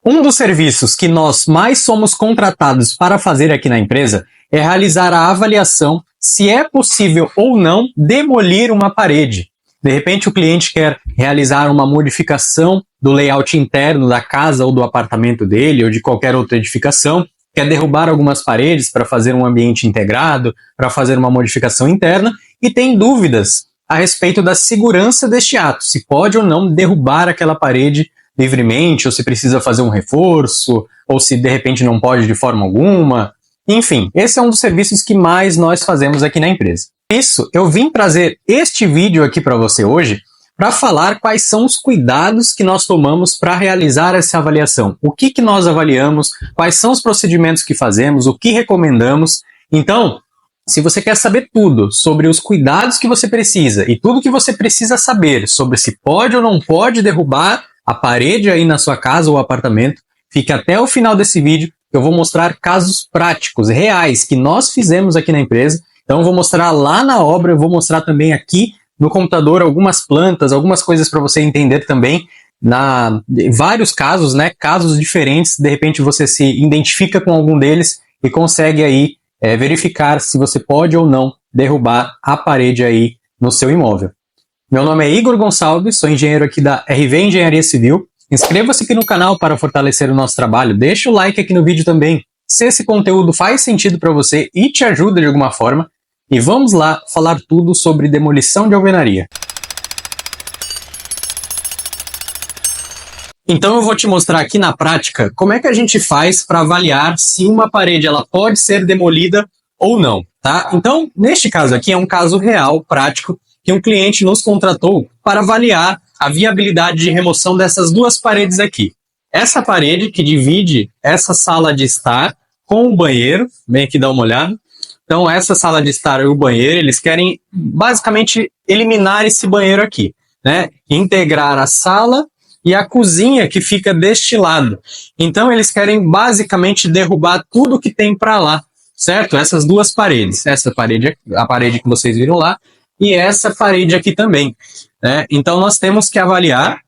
Um dos serviços que nós mais somos contratados para fazer aqui na empresa é realizar a avaliação se é possível ou não demolir uma parede. De repente o cliente quer realizar uma modificação do layout interno da casa ou do apartamento dele ou de qualquer outra edificação, quer derrubar algumas paredes para fazer um ambiente integrado, para fazer uma modificação interna e tem dúvidas a respeito da segurança deste ato, se pode ou não derrubar aquela parede livremente, ou se precisa fazer um reforço, ou se de repente não pode de forma alguma. Enfim, esse é um dos serviços que mais nós fazemos aqui na empresa. Por isso, eu vim trazer este vídeo aqui para você hoje para falar quais são os cuidados que nós tomamos para realizar essa avaliação. O que nós avaliamos, quais são os procedimentos que fazemos, o que recomendamos. Então, se você quer saber tudo sobre os cuidados que você precisa e tudo que você precisa saber sobre se pode ou não pode derrubar a parede aí na sua casa ou apartamento, fique até o final desse vídeo, que eu vou mostrar casos práticos, reais, que nós fizemos aqui na empresa. Então eu vou mostrar lá na obra, eu vou mostrar também aqui no computador algumas plantas, algumas coisas para você entender também, vários casos, né, casos diferentes, de repente você se identifica com algum deles e consegue aí verificar se você pode ou não derrubar a parede aí no seu imóvel. Meu nome é Igor Gonçalves, sou engenheiro aqui da RV Engenharia Civil. Inscreva-se aqui no canal para fortalecer o nosso trabalho, deixa o like aqui no vídeo também, se esse conteúdo faz sentido para você e te ajuda de alguma forma. E vamos lá falar tudo sobre demolição de alvenaria. Então eu vou te mostrar aqui na prática como é que a gente faz para avaliar se uma parede ela pode ser demolida ou não, tá? Então, neste caso aqui é um caso real, prático, que um cliente nos contratou para avaliar a viabilidade de remoção dessas duas paredes aqui. Essa parede que divide essa sala de estar com o banheiro, vem aqui dar uma olhada. Então essa sala de estar e o banheiro, eles querem basicamente eliminar esse banheiro aqui, né? Integrar a sala e a cozinha que fica deste lado. Então eles querem basicamente derrubar tudo que tem para lá, certo? Essas duas paredes, essa parede, a parede que vocês viram lá, e essa parede aqui também, né? Então nós temos que avaliar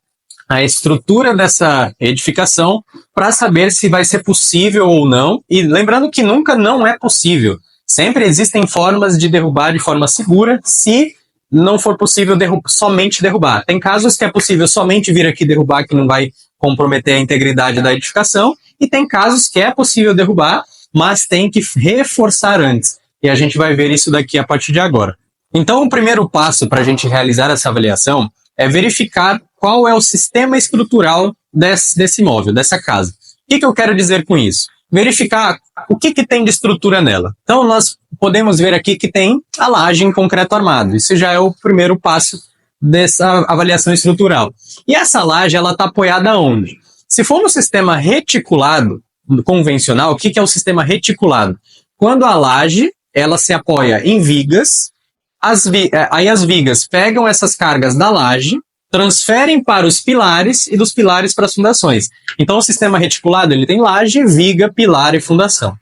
a estrutura dessa edificação para saber se vai ser possível ou não. E lembrando que nunca não é possível. Sempre existem formas de derrubar de forma segura, se não for possível somente derrubar. Tem casos que é possível somente vir aqui derrubar, que não vai comprometer a integridade da edificação, e tem casos que é possível derrubar, mas tem que reforçar antes. E a gente vai ver isso daqui a partir de agora. Então, o primeiro passo para a gente realizar essa avaliação é verificar qual é o sistema estrutural desse imóvel, dessa casa. O que eu quero dizer com isso? Verificar o que tem de estrutura nela. Então, nós podemos ver aqui que tem a laje em concreto armado. Isso já é o primeiro passo dessa avaliação estrutural. E essa laje, ela está apoiada onde? Se for no sistema reticulado convencional, o que é o sistema reticulado? Quando a laje, ela se apoia em vigas, aí as vigas pegam essas cargas da laje, transferem para os pilares e dos pilares para as fundações. Então o sistema reticulado ele tem laje, viga, pilar e fundação.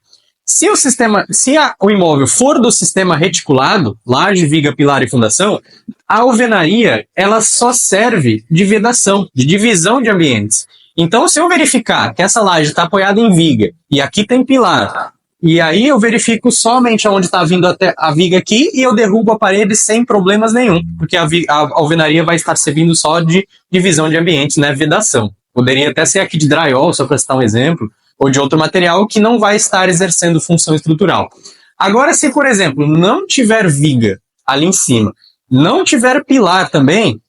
Se o imóvel for do sistema reticulado, laje, viga, pilar e fundação, a alvenaria ela só serve de vedação, de divisão de ambientes. Então se eu verificar que essa laje está apoiada em viga e aqui tem pilar, e aí eu verifico somente onde está vindo até a viga aqui e eu derrubo a parede sem problemas nenhum, porque a alvenaria vai estar servindo só de divisão de ambientes, né, vedação. Poderia até ser aqui de drywall, só para citar um exemplo, ou de outro material que não vai estar exercendo função estrutural. Agora, se, por exemplo, não tiver viga ali em cima, não tiver pilar também,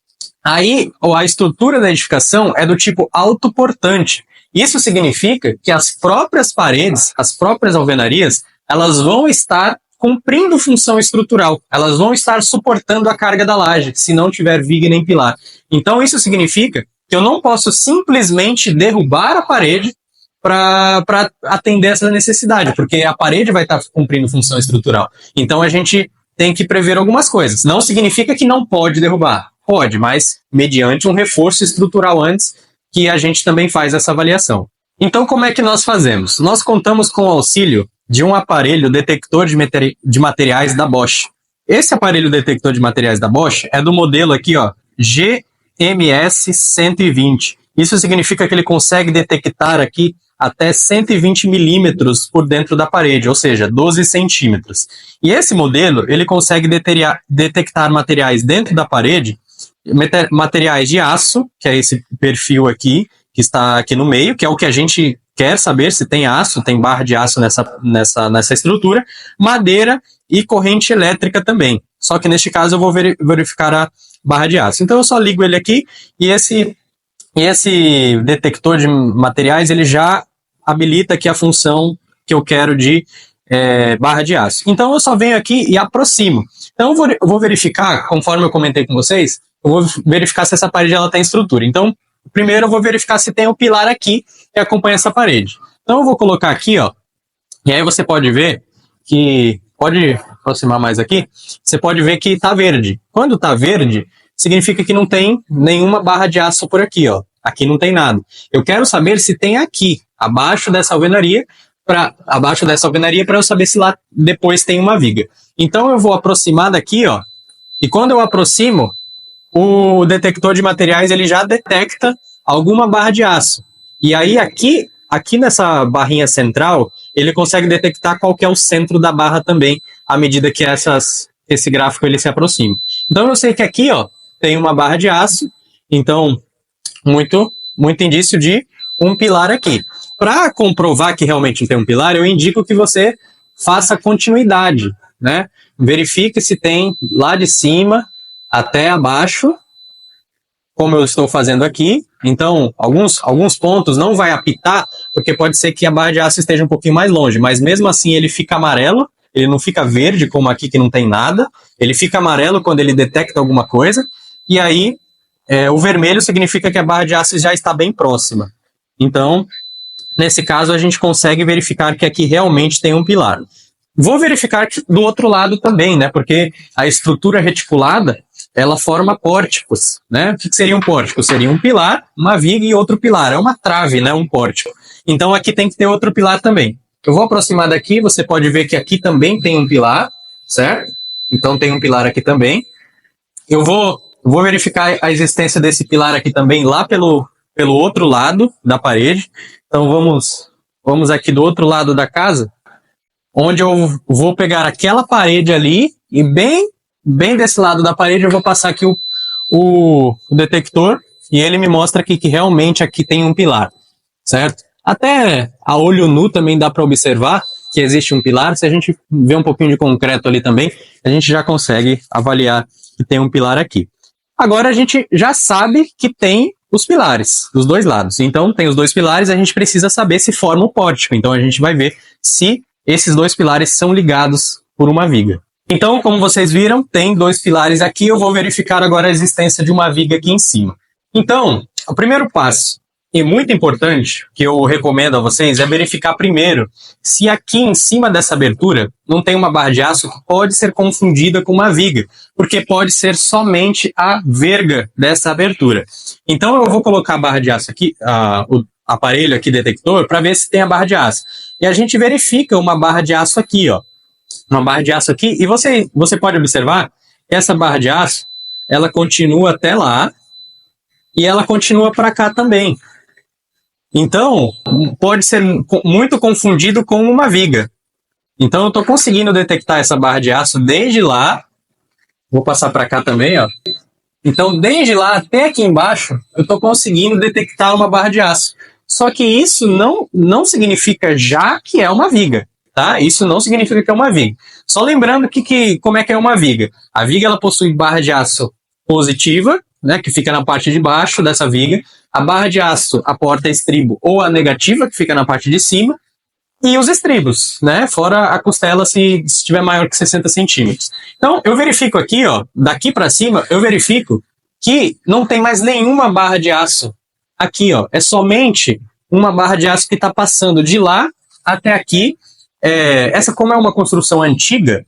aí a estrutura da edificação é do tipo autoportante. Isso significa que as próprias paredes, as próprias alvenarias, elas vão estar cumprindo função estrutural. Elas vão estar suportando a carga da laje, se não tiver viga nem pilar. Então isso significa que eu não posso simplesmente derrubar a parede para atender essa necessidade, porque a parede vai estar cumprindo função estrutural. Então a gente tem que prever algumas coisas. Não significa que não pode derrubar. Pode, mas mediante um reforço estrutural antes, que a gente também faz essa avaliação. Então, como é que nós fazemos? Nós contamos com o auxílio de um aparelho detector de materiais da Bosch. Esse aparelho detector de materiais da Bosch é do modelo aqui, ó, GMS 120. Isso significa que ele consegue detectar aqui até 120 milímetros por dentro da parede, ou seja, 12 centímetros. E esse modelo, ele consegue detectar materiais dentro da parede, materiais de aço, que é esse perfil aqui, que está aqui no meio, que é o que a gente quer saber se tem aço, tem barra de aço nessa estrutura, madeira e corrente elétrica também. Só que neste caso eu vou verificar a barra de aço. Então eu só ligo ele aqui e esse detector de materiais, ele já habilita aqui a função que eu quero de barra de aço. Então eu só venho aqui e aproximo. Então eu vou verificar, conforme eu comentei com vocês, eu vou verificar se essa parede ela tem estrutura. Então, primeiro eu vou verificar se tem um pilar aqui que acompanha essa parede. Então eu vou colocar aqui, ó, e aí você pode ver que, pode aproximar mais aqui, você pode ver que tá verde. Quando tá verde, significa que não tem nenhuma barra de aço por aqui, ó. Aqui não tem nada. Eu quero saber se tem aqui, abaixo dessa alvenaria, para eu saber se lá depois tem uma viga. Então eu vou aproximar daqui, ó, e quando eu aproximo, o detector de materiais ele já detecta alguma barra de aço. E aí aqui nessa barrinha central, ele consegue detectar qual que é o centro da barra também, à medida que esse gráfico ele se aproxima. Então eu sei que aqui, ó, tem uma barra de aço, então muito indício de um pilar aqui. Para comprovar que realmente tem um pilar, eu indico que você faça continuidade, né? Verifique se tem lá de cima até abaixo, como eu estou fazendo aqui. Então, alguns pontos não vai apitar, porque pode ser que a barra de aço esteja um pouquinho mais longe, mas mesmo assim ele fica amarelo, ele não fica verde como aqui que não tem nada, ele fica amarelo quando ele detecta alguma coisa, e aí o vermelho significa que a barra de aço já está bem próxima. Então, nesse caso, a gente consegue verificar que aqui realmente tem um pilar. Vou verificar do outro lado também, né? Porque a estrutura reticulada, ela forma pórticos, né? O que seria um pórtico? Seria um pilar, uma viga e outro pilar. É uma trave, né? Um pórtico. Então aqui tem que ter outro pilar também. Eu vou aproximar daqui, você pode ver que aqui também tem um pilar, certo? Então tem um pilar aqui também. Eu vou verificar a existência desse pilar aqui também lá pelo outro lado da parede. Então vamos aqui do outro lado da casa, onde eu vou pegar aquela parede ali e bem desse lado da parede eu vou passar aqui o detector e ele me mostra aqui que realmente aqui tem um pilar, certo? Até a olho nu também dá para observar que existe um pilar. Se a gente vê um pouquinho de concreto ali também, a gente já consegue avaliar que tem um pilar aqui. Agora a gente já sabe que tem os pilares dos dois lados. Então tem os dois pilares, a gente precisa saber se forma o pórtico. Então a gente vai ver se esses dois pilares são ligados por uma viga. Então, como vocês viram, tem dois pilares aqui. Eu vou verificar agora a existência de uma viga aqui em cima. Então, o primeiro passo, e muito importante, que eu recomendo a vocês, é verificar primeiro se aqui em cima dessa abertura não tem uma barra de aço que pode ser confundida com uma viga, porque pode ser somente a verga dessa abertura. Então, eu vou colocar a barra de aço aqui, o aparelho aqui detector, para ver se tem a barra de aço. E a gente verifica uma barra de aço aqui, ó. Uma barra de aço aqui, e você pode observar que essa barra de aço, ela continua até lá, e ela continua para cá também. Então, pode ser muito confundido com uma viga. Então, eu estou conseguindo detectar essa barra de aço desde lá. Vou passar para cá também, ó. Então, desde lá até aqui embaixo, eu estou conseguindo detectar uma barra de aço. Só que isso não significa já que é uma viga, tá? Isso não significa que é uma viga. Só lembrando como é que é uma viga. A viga, ela possui barra de aço positiva, né, que fica na parte de baixo dessa viga. A barra de aço, a porta estribo ou a negativa, que fica na parte de cima. E os estribos, né? Fora a costela se estiver maior que 60 centímetros. Então, eu verifico aqui, ó, daqui para cima, eu verifico que não tem mais nenhuma barra de aço aqui, ó. É somente uma barra de aço que está passando de lá até aqui. Essa, como é uma construção antiga,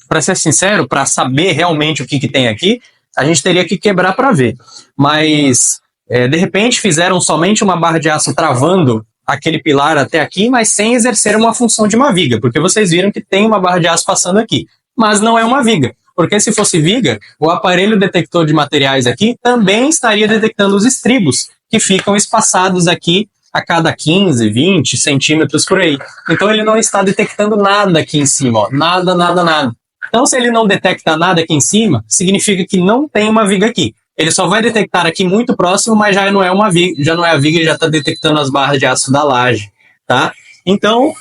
para ser sincero, para saber realmente o que tem aqui, a gente teria que quebrar para ver. Mas, de repente, fizeram somente uma barra de aço travando aquele pilar até aqui, mas sem exercer uma função de uma viga, porque vocês viram que tem uma barra de aço passando aqui, mas não é uma viga, Porque se fosse viga, o aparelho detector de materiais aqui também estaria detectando os estribos, que ficam espaçados aqui a cada 15, 20 centímetros por aí. Então ele não está detectando nada aqui em cima, ó. Nada, nada, nada. Então se ele não detecta nada aqui em cima, significa que não tem uma viga aqui. Ele só vai detectar aqui muito próximo, mas já não é uma viga, já não é a viga, já está detectando as barras de aço da laje, tá? Então,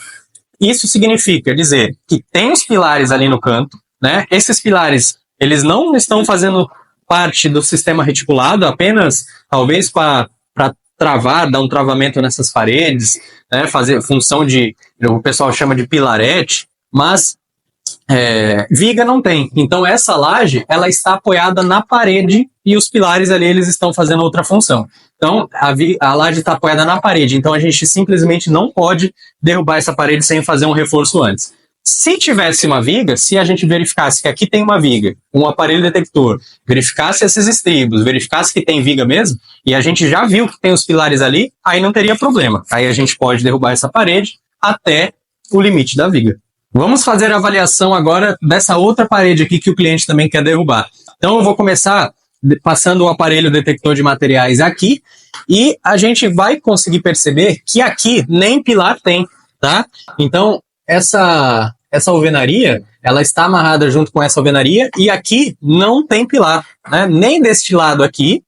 isso significa dizer que tem os pilares ali no canto, né? Esses pilares, eles não estão fazendo parte do sistema reticulado, apenas, talvez, para travar, dar um travamento nessas paredes, né? Fazer função de, o pessoal chama de pilarete, mas viga não tem. Então essa laje, ela está apoiada na parede e os pilares ali, eles estão fazendo outra função. Então a laje está apoiada na parede, então a gente simplesmente não pode derrubar essa parede sem fazer um reforço antes. Se tivesse uma viga, se a gente verificasse que aqui tem uma viga, um aparelho detector, verificasse esses estribos, verificasse que tem viga mesmo, e a gente já viu que tem os pilares ali, aí não teria problema. Aí a gente pode derrubar essa parede até o limite da viga. Vamos fazer a avaliação agora dessa outra parede aqui que o cliente também quer derrubar. Então eu vou começar passando o aparelho detector de materiais aqui e a gente vai conseguir perceber que aqui nem pilar tem, tá? Então essa alvenaria, ela está amarrada junto com essa alvenaria e aqui não tem pilar, né? Nem deste lado aqui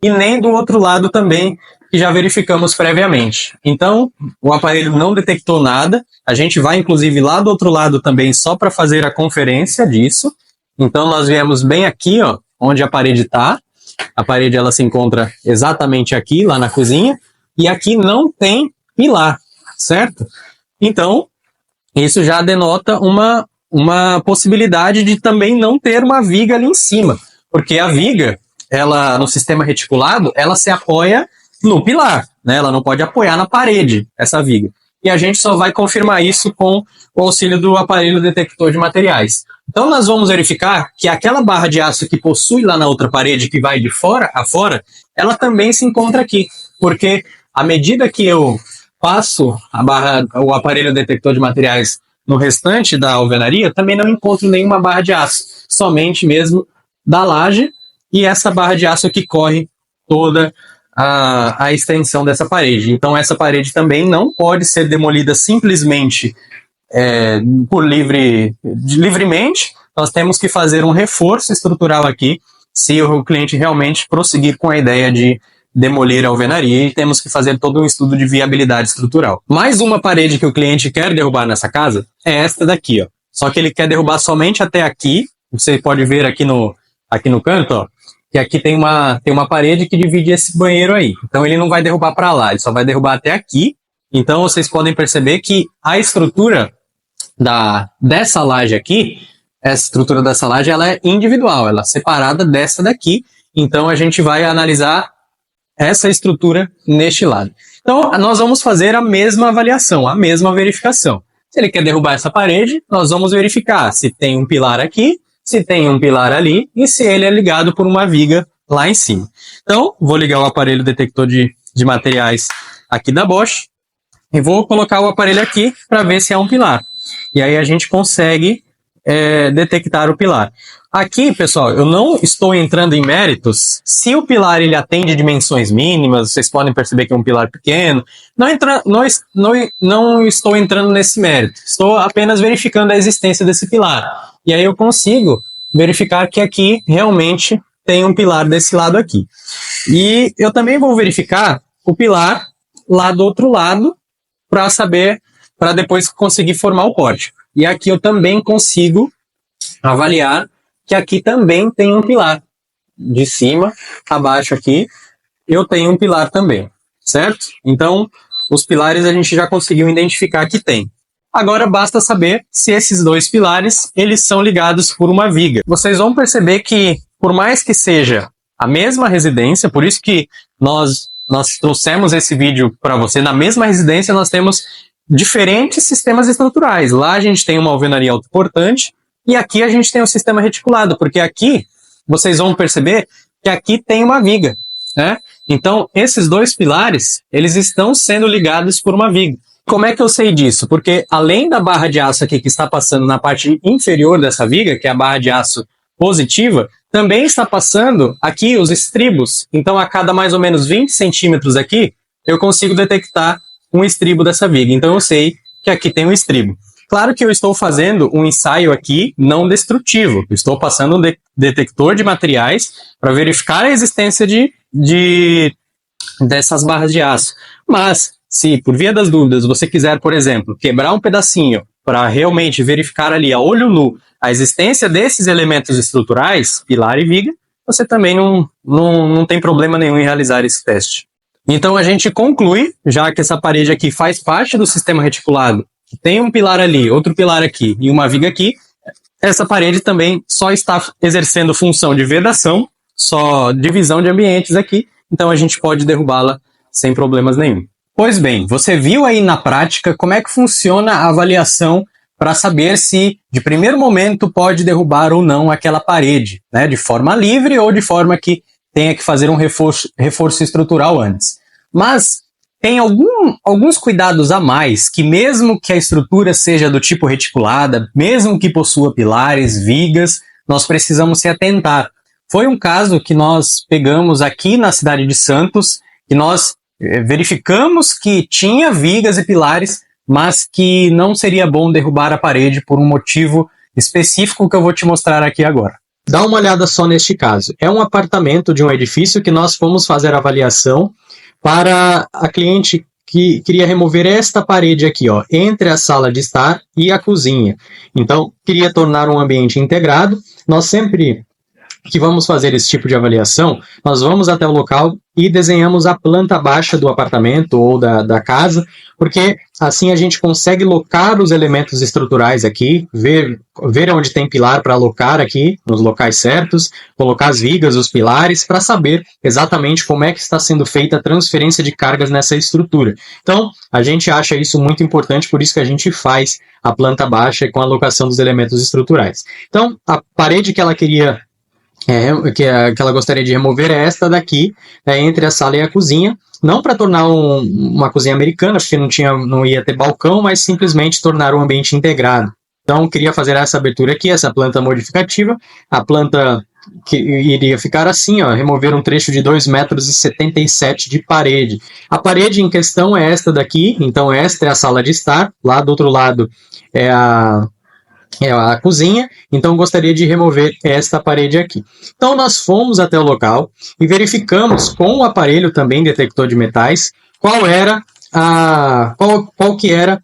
e nem do outro lado também, que já verificamos previamente. Então, o aparelho não detectou nada. A gente vai, inclusive, lá do outro lado também, só para fazer a conferência disso. Então, nós viemos bem aqui, ó, onde a parede está. A parede, ela se encontra exatamente aqui, lá na cozinha. E aqui não tem pilar, certo? Então, isso já denota uma possibilidade de também não ter uma viga ali em cima. Porque a viga, ela, no sistema reticulado, ela se apoia no pilar, né? Ela não pode apoiar na parede, essa viga. E a gente só vai confirmar isso com o auxílio do aparelho detector de materiais. Então nós vamos verificar que aquela barra de aço que possui lá na outra parede, que vai de fora a fora, ela também se encontra aqui. Porque à medida que eu passo o aparelho detector de materiais no restante da alvenaria, também não encontro nenhuma barra de aço. Somente mesmo da laje e essa barra de aço que corre toda a extensão dessa parede. Então essa parede também não pode ser demolida simplesmente livremente. Nós temos que fazer um reforço estrutural aqui se o cliente realmente prosseguir com a ideia de demolir a alvenaria, e temos que fazer todo um estudo de viabilidade estrutural. Mais uma parede que o cliente quer derrubar nessa casa é esta daqui, ó. Só que ele quer derrubar somente até aqui. Você pode ver aqui no canto, ó, que aqui tem uma parede que divide esse banheiro aí. Então ele não vai derrubar para lá, ele só vai derrubar até aqui. Então vocês podem perceber que a estrutura dessa laje aqui, essa estrutura dessa laje, ela é individual, ela é separada dessa daqui. Então a gente vai analisar essa estrutura neste lado. Então nós vamos fazer a mesma avaliação, a mesma verificação. Se ele quer derrubar essa parede, nós vamos verificar se tem um pilar aqui, se tem um pilar ali e se ele é ligado por uma viga lá em cima. Então, vou ligar o aparelho detector de materiais aqui da Bosch e vou colocar o aparelho aqui para ver se é um pilar. E aí a gente consegue detectar o pilar. Aqui, pessoal, eu não estou entrando em méritos se o pilar ele atende dimensões mínimas, vocês podem perceber que é um pilar pequeno. Não estou entrando nesse mérito, estou apenas verificando a existência desse pilar. E aí eu consigo verificar que aqui realmente tem um pilar desse lado aqui. E eu também vou verificar o pilar lá do outro lado para saber, para depois conseguir formar o pórtico. E aqui eu também consigo avaliar que aqui também tem um pilar. De cima a baixo aqui, eu tenho um pilar também, certo? Então, os pilares a gente já conseguiu identificar que tem. Agora basta saber se esses dois pilares, eles são ligados por uma viga. Vocês vão perceber que, por mais que seja a mesma residência, por isso que nós trouxemos esse vídeo para você, na mesma residência nós temos diferentes sistemas estruturais. Lá a gente tem uma alvenaria autoportante e aqui a gente tem um sistema reticulado, porque aqui vocês vão perceber que aqui tem uma viga, né? Então, esses dois pilares, eles estão sendo ligados por uma viga. Como é que eu sei disso? Porque além da barra de aço aqui que está passando na parte inferior dessa viga, que é a barra de aço positiva, também está passando aqui os estribos. Então, a cada mais ou menos 20 centímetros aqui, eu consigo detectar um estribo dessa viga. Então, eu sei que aqui tem um estribo. Claro que eu estou fazendo um ensaio aqui não destrutivo. Eu estou passando um detector de materiais para verificar a existência dessas barras de aço. Mas, se por via das dúvidas você quiser, por exemplo, quebrar um pedacinho para realmente verificar ali a olho nu a existência desses elementos estruturais, pilar e viga, você também não tem problema nenhum em realizar esse teste. Então a gente conclui, já que essa parede aqui faz parte do sistema reticulado, que tem um pilar ali, outro pilar aqui e uma viga aqui, essa parede também só está exercendo função de vedação, só divisão de ambientes aqui, então a gente pode derrubá-la sem problemas nenhum. Pois bem, você viu aí na prática como é que funciona a avaliação para saber se, de primeiro momento, pode derrubar ou não aquela parede, né, de forma livre ou de forma que tenha que fazer um reforço estrutural antes. Mas tem alguns cuidados a mais que, mesmo que a estrutura seja do tipo reticulada, mesmo que possua pilares, vigas, nós precisamos se atentar. Foi um caso que nós pegamos aqui na cidade de Santos, que nós verificamos que tinha vigas e pilares, mas que não seria bom derrubar a parede por um motivo específico que eu vou te mostrar aqui agora. Dá uma olhada só neste caso. É um apartamento de um edifício que nós fomos fazer a avaliação para a cliente que queria remover esta parede aqui, ó, entre a sala de estar e a cozinha. Então, queria tornar um ambiente integrado. Nós sempre que vamos fazer esse tipo de avaliação, nós vamos até o local e desenhamos a planta baixa do apartamento ou da casa, porque assim a gente consegue locar os elementos estruturais aqui, ver onde tem pilar para alocar aqui, nos locais certos, colocar as vigas, os pilares, para saber exatamente como é que está sendo feita a transferência de cargas nessa estrutura. Então, a gente acha isso muito importante, por isso que a gente faz a planta baixa com a alocação dos elementos estruturais. Então, a parede que ela queria que ela gostaria de remover é esta daqui, entre a sala e a cozinha, não para tornar uma cozinha americana, porque não ia ter balcão, mas simplesmente tornar um ambiente integrado. Então, queria fazer essa abertura aqui, essa planta modificativa, a planta que iria ficar assim, ó, remover um trecho de 2,77 metros de parede. A parede em questão é esta daqui, então esta é a sala de estar, lá do outro lado é a cozinha, então gostaria de remover esta parede aqui. Então nós fomos até o local e verificamos com o aparelho também detector de metais qual que era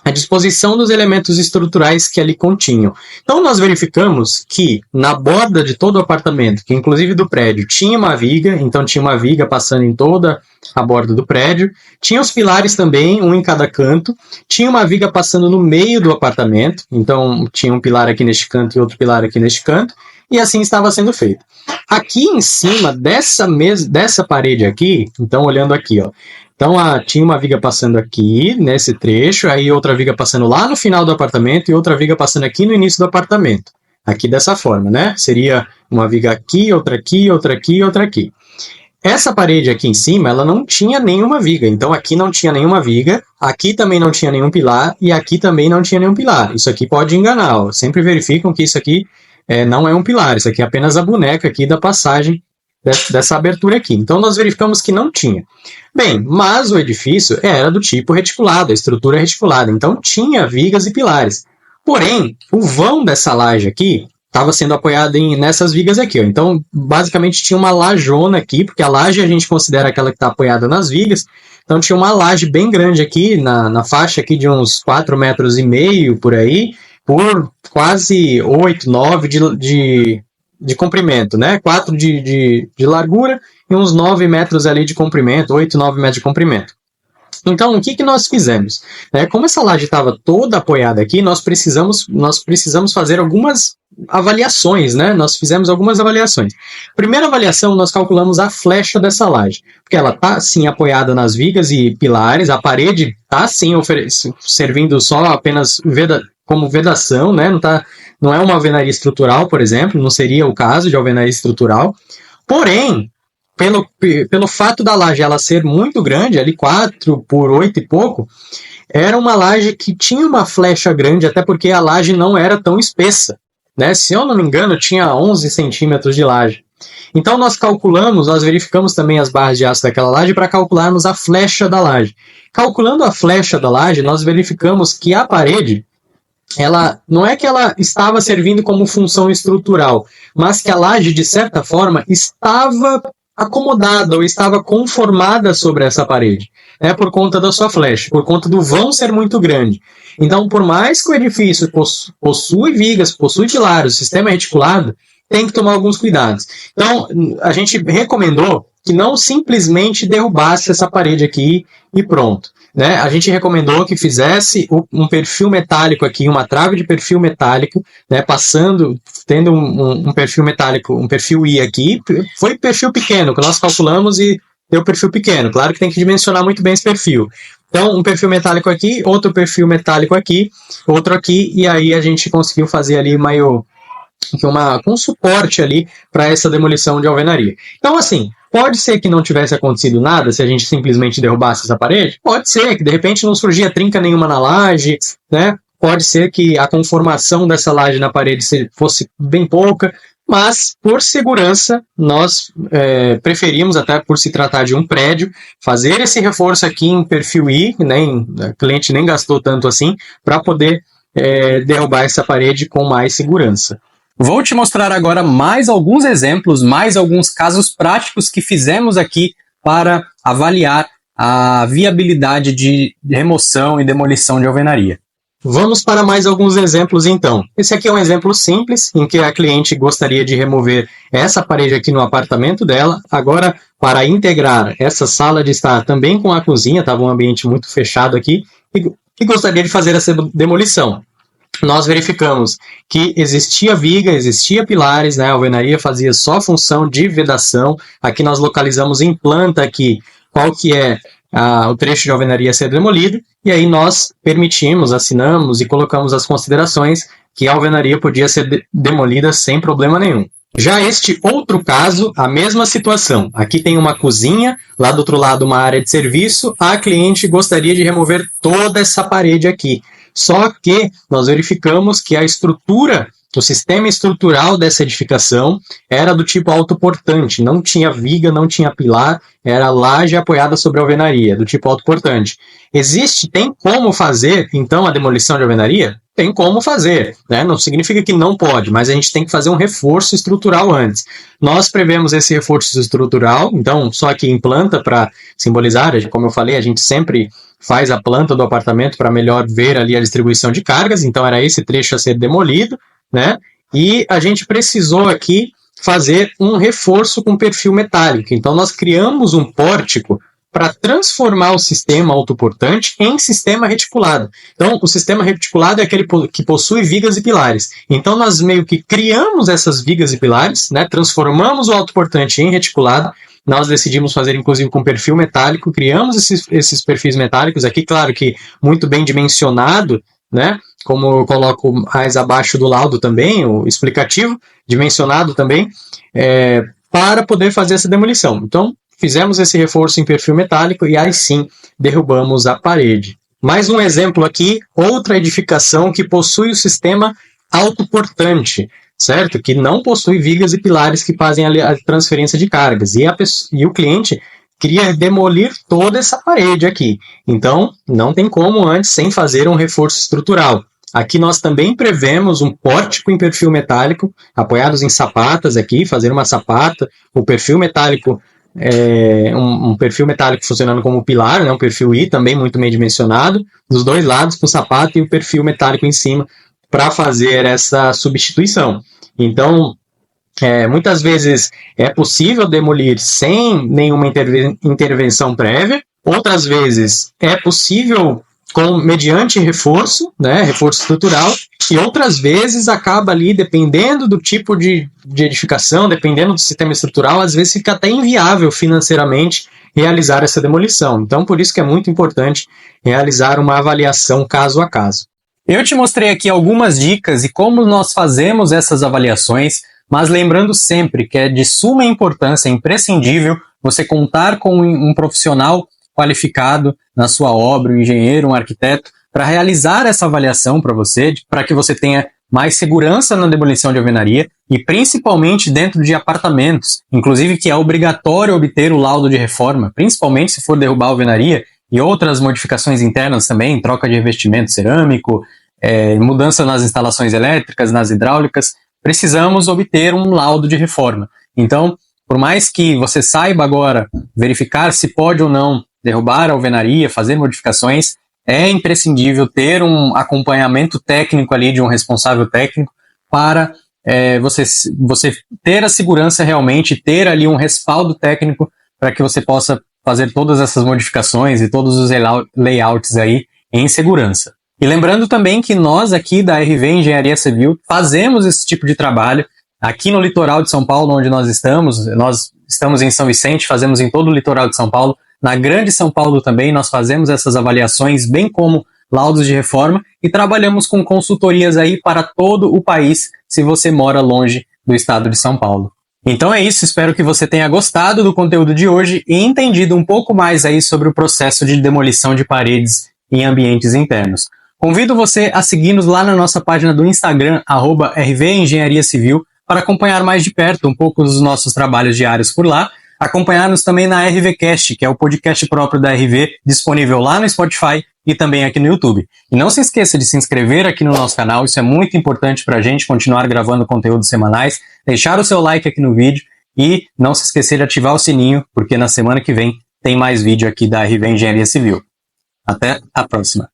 a disposição dos elementos estruturais que ali continham. Então nós verificamos que na borda de todo o apartamento, que inclusive do prédio, tinha uma viga, então tinha uma viga passando em toda a borda do prédio, tinha os pilares também, um em cada canto, tinha uma viga passando no meio do apartamento, então tinha um pilar aqui neste canto e outro pilar aqui neste canto, e assim estava sendo feito. Aqui em cima dessa parede aqui, então olhando aqui, ó, então tinha uma viga passando aqui, nesse trecho, aí outra viga passando lá no final do apartamento e outra viga passando aqui no início do apartamento. Aqui dessa forma, né? Seria uma viga aqui, outra aqui, outra aqui, outra aqui. Essa parede aqui em cima, ela não tinha nenhuma viga, então aqui não tinha nenhuma viga, aqui também não tinha nenhum pilar e aqui também não tinha nenhum pilar. Isso aqui pode enganar, ó. Sempre verificam que isso aqui não é um pilar, isso aqui é apenas a boneca aqui da passagem dessa abertura aqui. Então nós verificamos que não tinha. Bem, mas o edifício era do tipo reticulado, a estrutura é reticulada, então tinha vigas e pilares. Porém, o vão dessa laje aqui estava sendo apoiado nessas vigas aqui, ó. Então basicamente tinha uma lajona aqui, porque a laje a gente considera aquela que está apoiada nas vigas, então tinha uma laje bem grande aqui, na faixa aqui de uns 4,5 metros por aí, por quase 8, 9 de comprimento, né? 4 de largura e uns 9 metros ali de comprimento, 8, 9 metros de comprimento. Então, o que nós fizemos? Como essa laje estava toda apoiada aqui, nós precisamos fazer algumas avaliações, né? Nós fizemos algumas avaliações. Primeira avaliação, nós calculamos a flecha dessa laje, porque ela está, sim, apoiada nas vigas e pilares, a parede está, sim, servindo só apenas como vedação, né? Não é uma alvenaria estrutural, por exemplo, não seria o caso de alvenaria estrutural. Porém, pelo fato da laje ela ser muito grande, ali 4 por 8 e pouco, era uma laje que tinha uma flecha grande, até porque a laje não era tão espessa. né? Se eu não me engano, tinha 11 centímetros de laje. Então nós verificamos também as barras de aço daquela laje para calcularmos a flecha da laje. Calculando a flecha da laje, nós verificamos que a parede, ela não é que ela estava servindo como função estrutural, mas que a laje, de certa forma, estava acomodada ou estava conformada sobre essa parede, né, por conta da sua flecha, por conta do vão ser muito grande. Então, por mais que o edifício possui vigas, possui pilares, sistema reticulado, tem que tomar alguns cuidados. Então, a gente recomendou que não simplesmente derrubasse essa parede aqui e pronto, né? A gente recomendou que fizesse um perfil metálico aqui, uma trave de perfil metálico, né? Tendo um perfil metálico, um perfil I aqui, foi perfil pequeno, que nós calculamos e deu perfil pequeno. Claro que tem que dimensionar muito bem esse perfil. Então, um perfil metálico aqui, outro perfil metálico aqui, outro aqui, e aí a gente conseguiu fazer ali com suporte ali para essa demolição de alvenaria. Então, assim, pode ser que não tivesse acontecido nada se a gente simplesmente derrubasse essa parede? Pode ser, que de repente não surgia trinca nenhuma na laje, né? Pode ser que a conformação dessa laje na parede fosse bem pouca, mas, por segurança, nós preferimos, até por se tratar de um prédio, fazer esse reforço aqui em perfil I, né? O cliente nem gastou tanto assim, para poder derrubar essa parede com mais segurança. Vou te mostrar agora mais alguns exemplos, mais alguns casos práticos que fizemos aqui para avaliar a viabilidade de remoção e demolição de alvenaria. Vamos para mais alguns exemplos então. Esse aqui é um exemplo simples, em que a cliente gostaria de remover essa parede aqui no apartamento dela. Agora, para integrar essa sala de estar também com a cozinha, estava um ambiente muito fechado aqui, e gostaria de fazer essa demolição. Nós verificamos que existia viga, existia pilares, né? A alvenaria fazia só função de vedação. Aqui nós localizamos em planta aqui qual que é o trecho de alvenaria a ser demolido, e aí nós assinamos e colocamos as considerações que a alvenaria podia ser demolida sem problema nenhum. Já este outro caso, a mesma situação. Aqui tem uma cozinha, lá do outro lado uma área de serviço, a cliente gostaria de remover toda essa parede aqui. Só que nós verificamos que a estrutura, o sistema estrutural dessa edificação era do tipo autoportante, não tinha viga, não tinha pilar, era laje apoiada sobre a alvenaria, do tipo autoportante. Tem como fazer, então, a demolição de alvenaria? Tem como fazer, né? Não significa que não pode, mas a gente tem que fazer um reforço estrutural antes. Nós prevemos esse reforço estrutural, então, só que em planta para simbolizar, como eu falei, a gente sempre faz a planta do apartamento para melhor ver ali a distribuição de cargas, então era esse trecho a ser demolido, né? E a gente precisou aqui fazer um reforço com perfil metálico. Então nós criamos um pórtico para transformar o sistema autoportante em sistema reticulado. Então, o sistema reticulado é aquele que possui vigas e pilares. Então, nós meio que criamos essas vigas e pilares, né? Transformamos o autoportante em reticulado. Nós decidimos fazer, inclusive, com perfil metálico. Criamos esses perfis metálicos aqui, claro que muito bem dimensionado, né? Como eu coloco mais abaixo do laudo também, o explicativo, dimensionado também, para poder fazer essa demolição. Então, fizemos esse reforço em perfil metálico e aí sim derrubamos a parede. Mais um exemplo aqui, outra edificação que possui o sistema autoportante, certo? Que não possui vigas e pilares que fazem a transferência de cargas. E o cliente queria demolir toda essa parede aqui. Então, não tem como antes sem fazer um reforço estrutural. Aqui nós também prevemos um pórtico em perfil metálico, apoiados em sapatas aqui, fazer uma sapata, o perfil metálico, um perfil metálico funcionando como pilar, né, um perfil I também muito bem dimensionado, dos dois lados com o sapato e o perfil metálico em cima para fazer essa substituição. Então, muitas vezes é possível demolir sem nenhuma intervenção prévia, outras vezes é possível mediante reforço, né, reforço estrutural, e outras vezes acaba ali, dependendo do tipo de edificação, dependendo do sistema estrutural, às vezes fica até inviável financeiramente realizar essa demolição. Então, por isso que é muito importante realizar uma avaliação caso a caso. Eu te mostrei aqui algumas dicas e como nós fazemos essas avaliações, mas lembrando sempre que é de suma importância, imprescindível, você contar com um profissional qualificado na sua obra, um engenheiro, um arquiteto, para realizar essa avaliação para você, para que você tenha mais segurança na demolição de alvenaria e principalmente dentro de apartamentos, inclusive que é obrigatório obter o laudo de reforma, principalmente se for derrubar a alvenaria e outras modificações internas também, troca de revestimento cerâmico, mudança nas instalações elétricas, nas hidráulicas, precisamos obter um laudo de reforma. Então, por mais que você saiba agora verificar se pode ou não derrubar a alvenaria, fazer modificações, é imprescindível ter um acompanhamento técnico ali de um responsável técnico para você ter a segurança realmente, ter ali um respaldo técnico para que você possa fazer todas essas modificações e todos os layouts aí em segurança. E lembrando também que nós aqui da RV Engenharia Civil fazemos esse tipo de trabalho aqui no litoral de São Paulo, onde nós estamos em São Vicente, fazemos em todo o litoral de São Paulo, na Grande São Paulo também nós fazemos essas avaliações, bem como laudos de reforma, e trabalhamos com consultorias aí para todo o país, se você mora longe do estado de São Paulo. Então é isso, espero que você tenha gostado do conteúdo de hoje e entendido um pouco mais aí sobre o processo de demolição de paredes em ambientes internos. Convido você a seguir-nos lá na nossa página do Instagram, @RV Engenharia Civil, para acompanhar mais de perto um pouco dos nossos trabalhos diários por lá. Acompanhar-nos também na RVcast, que é o podcast próprio da RV, disponível lá no Spotify e também aqui no YouTube. E não se esqueça de se inscrever aqui no nosso canal, isso é muito importante para a gente continuar gravando conteúdos semanais, deixar o seu like aqui no vídeo e não se esquecer de ativar o sininho, porque na semana que vem tem mais vídeo aqui da RV Engenharia Civil. Até a próxima!